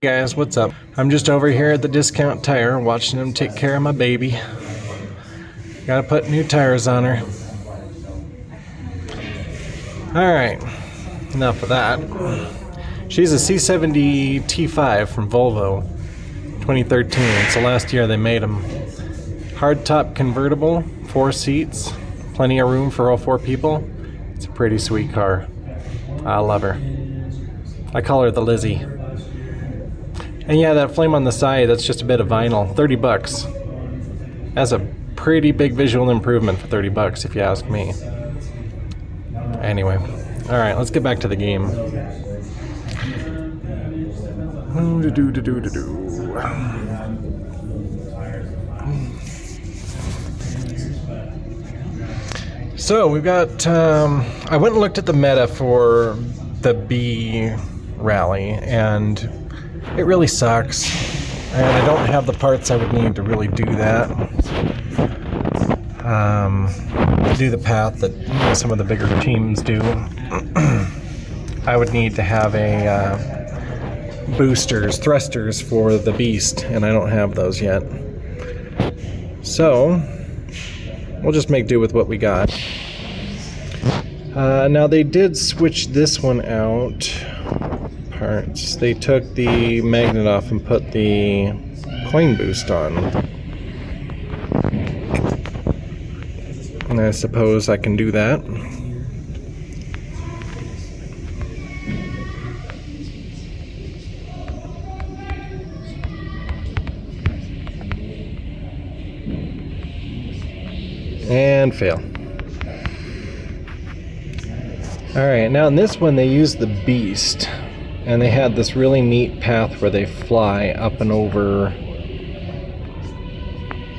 Guys, what's up? I'm just over here at the discount tire watching them take care of my baby. Gotta put new tires on her. Alright, enough of that. She's a C70 T5 from Volvo, 2013. It's the last year they made them. Hardtop convertible, 4 seats, plenty of room for all 4 people. It's a pretty sweet car. I love her. I call her the Lizzie. And yeah, that flame on the side, that's just a bit of vinyl. 30 bucks. That's a pretty big visual improvement for 30 bucks, if you ask me. Anyway, alright, let's get back to the game. So, we've got, I went and looked at the meta for the B rally, and it really sucks, and I don't have the parts I would need to really do that. Do the path that some of the bigger teams do. I would need to have a thrusters for the Beast, and I don't have those yet. So, we'll just make do with what we got. Now they did switch this one out. Parts. They took the magnet off and put the coin boost on. And I suppose I can do that. And fail. Alright, now in this one they used the Beast. And they had this really neat path where they fly up and over.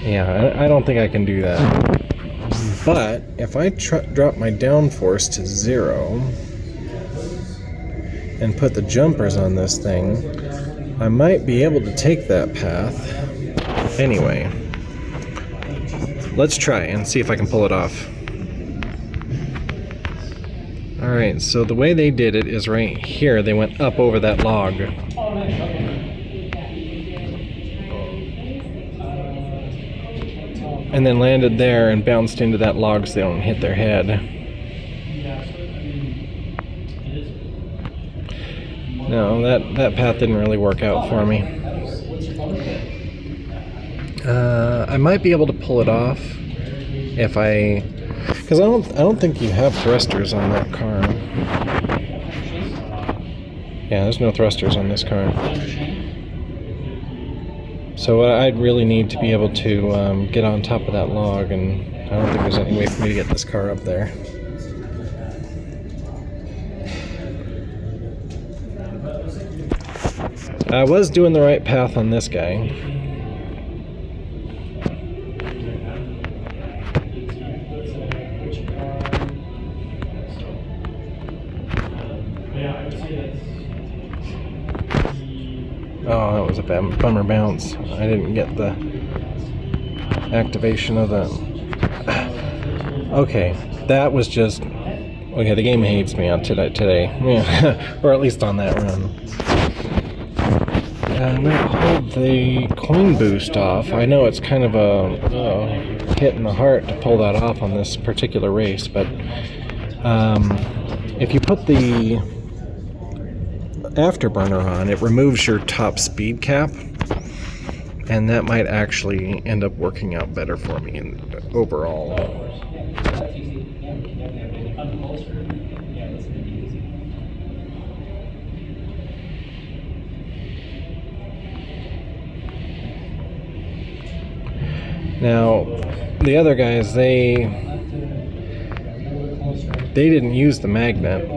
Yeah, I don't think I can do that. But if I drop my downforce to 0 and put the jumpers on this thing, I might be able to take that path. Anyway, let's try and see if I can pull it off. Alright, so the way they did it is right here. They went up over that log. And then landed there and bounced into that log so they don't hit their head. No, that path didn't really work out for me. I might be able to pull it off if because I don't think you have thrusters on that car. Yeah, there's no thrusters on this car. So I'd really need to be able to get on top of that log, and I don't think there's any way for me to get this car up there. I was doing the right path on this guy. Oh, that was a bummer bounce. I didn't get the activation of the... Okay, that was just... Okay, the game hates me on today. Yeah. Or at least on that run. I'm going to hold the coin boost off. I know it's kind of a hit in the heart to pull that off on this particular race, but if you put the afterburner on, it removes your top speed cap, and that might actually end up working out better for me overall. Now, the other guys, they didn't use the magnet,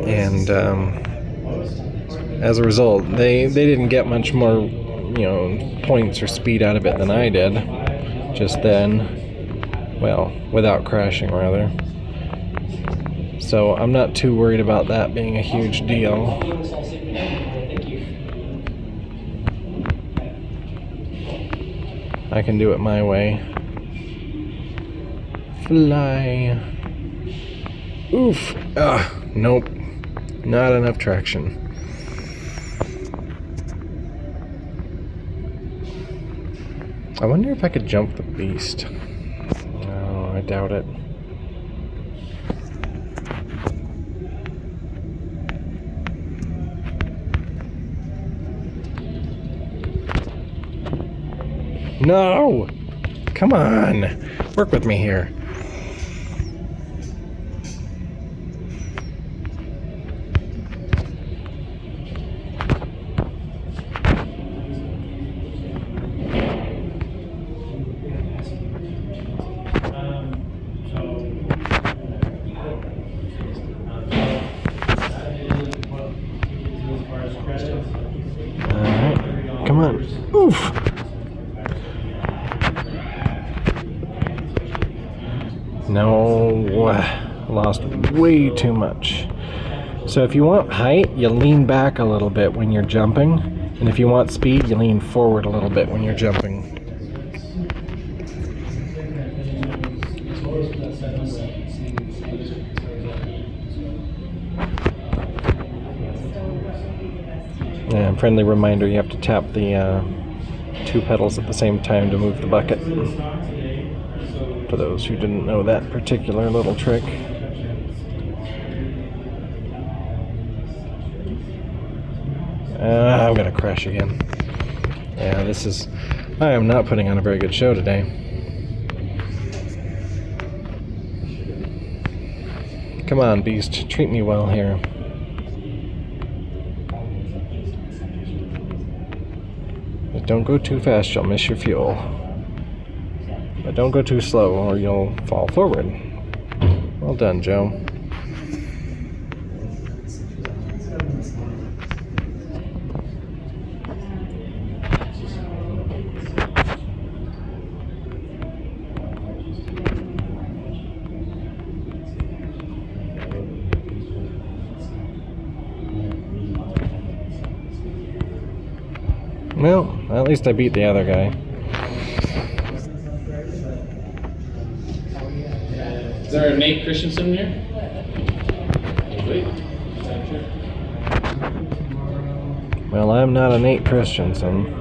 and as a result, they didn't get much more, points or speed out of it than I did just then. Well, without crashing, rather. So I'm not too worried about that being a huge deal. I can do it my way. Fly. Oof. Nope. Not enough traction. I wonder if I could jump the beast. No, I doubt it. No! Come on! Work with me here. Alright, come on. Oof! No, lost way too much. So if you want height, you lean back a little bit when you're jumping. And if you want speed, you lean forward a little bit when you're jumping. And friendly reminder, you have to tap the 2 pedals at the same time to move the bucket. For those who didn't know that particular little trick. I'm gonna crash again. Yeah, I am not putting on a very good show today. Come on, beast, treat me well here. But don't go too fast, you'll miss your fuel. But don't go too slow or you'll fall forward. Well done, Joe. Well, at least I beat the other guy. Is there a Nate Christensen here? Wait. Well, I'm not a Nate Christensen.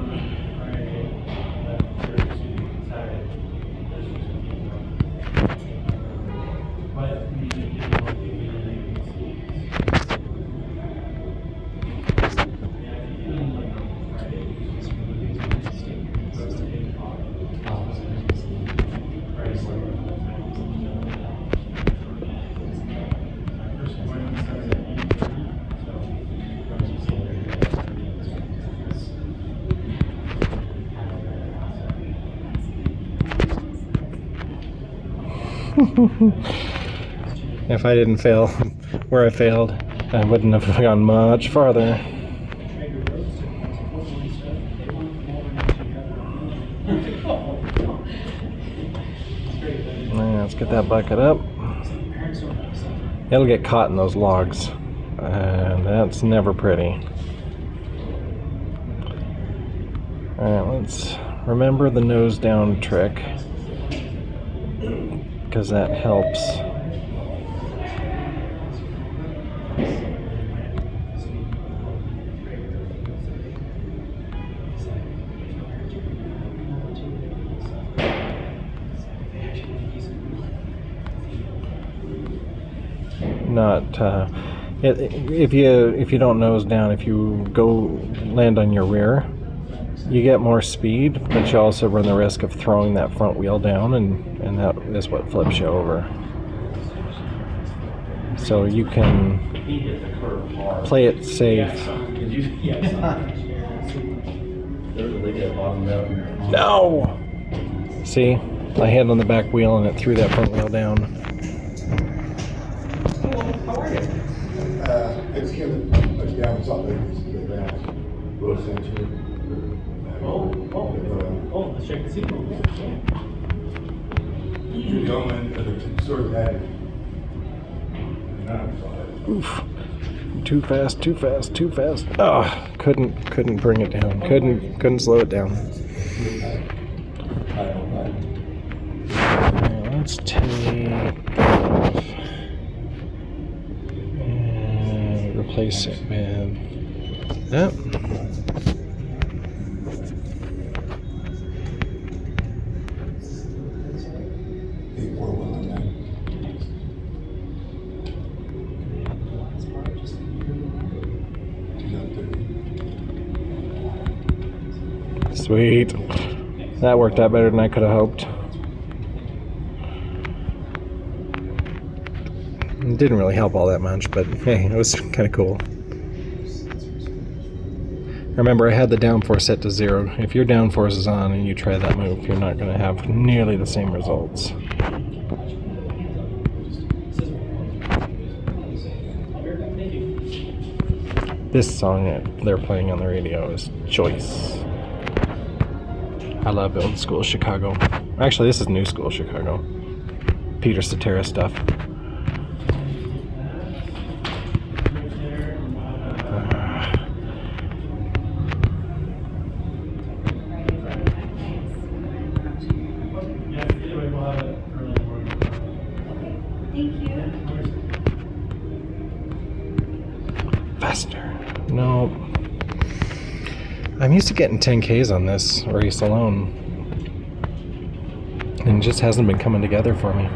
If I didn't fail where I failed, I wouldn't have gone much farther. Let's get that bucket up. It'll get caught in those logs, and that's never pretty. Alright, let's remember the nose down trick, because that helps. If you don't nose down, if you go land on your rear, you get more speed, but you also run the risk of throwing that front wheel down, and that is what flips you over. So you can play it safe. No! See? I hit on the back wheel and it threw that front wheel down. It's Kevin. Yeah, it's all there. Oh, let's check the signal. The gentleman sort of had Oof. Too fast, too fast, too fast. Oh, couldn't bring it down. Couldn't slow it down. Let's take off and replace it with that. Sweet. That worked out better than I could have hoped. It didn't really help all that much, but hey, it was kind of cool. Remember, I had the downforce set to 0. If your downforce is on and you try that move, you're not going to have nearly the same results. This song that they're playing on the radio is Choice. I love old school Chicago. Actually, this is new school Chicago. Peter Cetera stuff. Faster. No. I'm used to getting 10Ks on this race alone. And it just hasn't been coming together for me.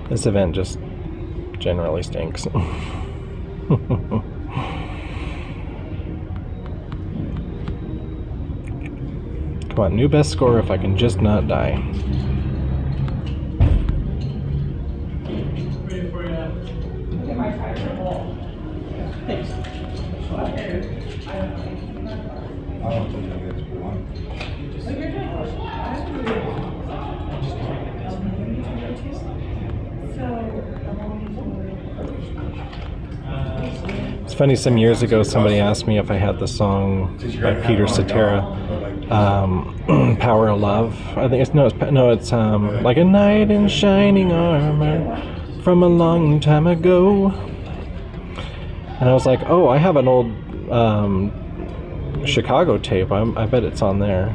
This event just generally stinks. Come on, new best score if I can just not die. It's funny, some years ago somebody asked me if I had the song by Peter Cetera, Power of Love. I think it's like a knight in shining armor from a long time ago. And I was like, oh, I have an old Chicago tape. I bet it's on there.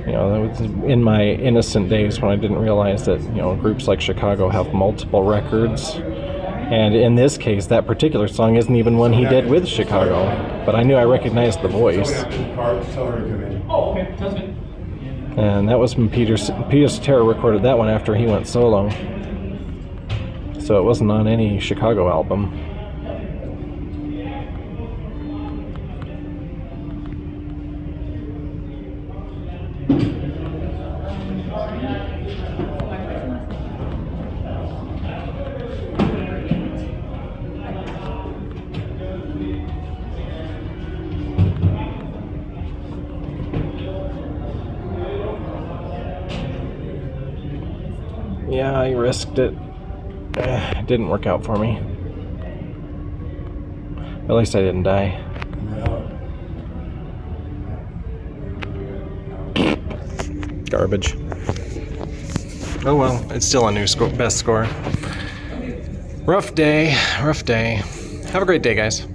You know, that was in my innocent days when I didn't realize that, you know, groups like Chicago have multiple records. And in this case, that particular song isn't even one he did with Chicago. But I knew I recognized the voice. Oh, okay. Sounds good. And that was when Peter Cetera recorded that one after he went solo. So it wasn't on any Chicago album. Yeah, I risked it. It didn't work out for me. At least I didn't die. Garbage. Oh well, it's still a new best score. Rough day, rough day. Have a great day, guys.